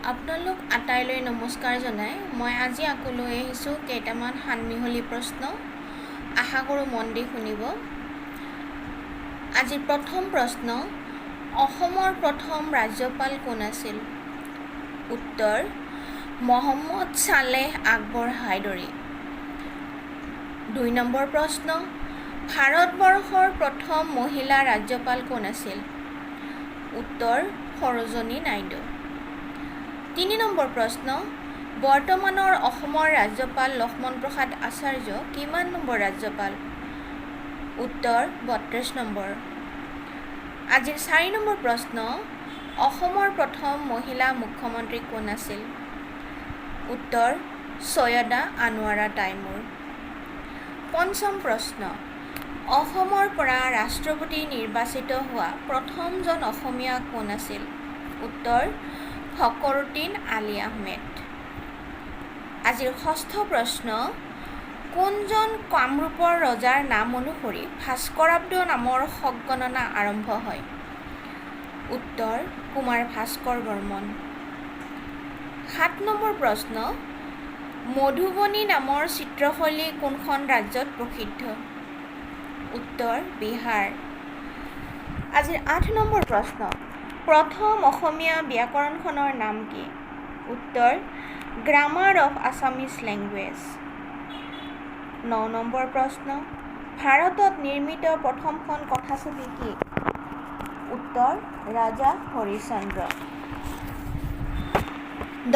আপোনালোক আটাইলৈ নমস্কাৰ জনাই মই আজি আকৌ লৈ আহিছোঁ কেইটামান সানমিহলি প্ৰশ্ন। আশা কৰোঁ মন দি শুনিব। আজিৰ প্ৰথম প্ৰশ্ন, অসমৰ প্ৰথম ৰাজ্যপাল কোন আছিল? উত্তৰ, মহম্মদ ছালেহ আকবৰ হায়দৰী। 2 নম্বৰ প্ৰশ্ন, ভাৰতবৰ্ষৰ প্ৰথম মহিলা ৰাজ্যপাল কোন আছিল? উত্তৰ, সৰোজিনী নাইডু। 3 নম্বৰ প্ৰশ্ন, বৰ্তমানৰ অসমৰ ৰাজ্যপাল লক্ষ্মণ প্ৰসাদ আচাৰ্য কিমান নম্বৰ ৰাজ্যপাল? উত্তৰ, 32 নম্বৰ। আজিৰ 4 নম্বৰ প্ৰশ্ন, অসমৰ প্ৰথম মহিলা মুখ্যমন্ত্ৰী কোন আছিল? উত্তৰ, ছৈয়দা আনোৱাৰা টাইমুৰ। 5ম প্ৰশ্ন, অসমৰ পৰা ৰাষ্ট্ৰপতি নিৰ্বাচিত হোৱা প্ৰথমজন অসমীয়া কোন আছিল? উত্তৰ, ফখৰুদ্দিন আলি আহমেদ। আজিৰ 6ঠ প্ৰশ্ন, কোনজন কামৰূপৰ ৰজাৰ নাম অনুসৰি ভাস্কৰাব্দ নামৰ শক গণনা আৰম্ভ হয়? উত্তৰ, কুমাৰ ভাস্কৰ বৰ্মন। 7 নম্বৰ প্ৰশ্ন, মধুবনী নামৰ চিত্ৰশৈলী কোনখন ৰাজ্যত প্ৰসিদ্ধ? উত্তৰ, বিহাৰ। আজিৰ 8 নম্বৰ প্ৰশ্ন, প্ৰথম অসমীয়া ব্যাকৰণখনৰ নাম কি? উত্তৰ, grammar of Assamese language. 9 number প্ৰশ্ন, ভাৰতত নিৰ্মিত প্ৰথমখন কথাছবি কি? উত্তৰ, ৰাজা হৰিশ্চন্দ্ৰ।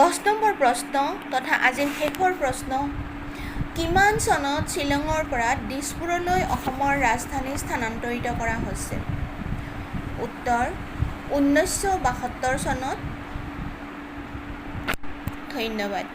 10 নম্বৰ প্ৰশ্ন তথা আজিৰ শেষৰ প্ৰশ্ন, কিমান চনত শ্বিলঙৰ পৰা দিছপুৰলৈ অসমৰ ৰাজধানী স্থানান্তৰিত কৰা হৈছিল? উত্তৰ, 1972 চনত। ধন্যবাদ।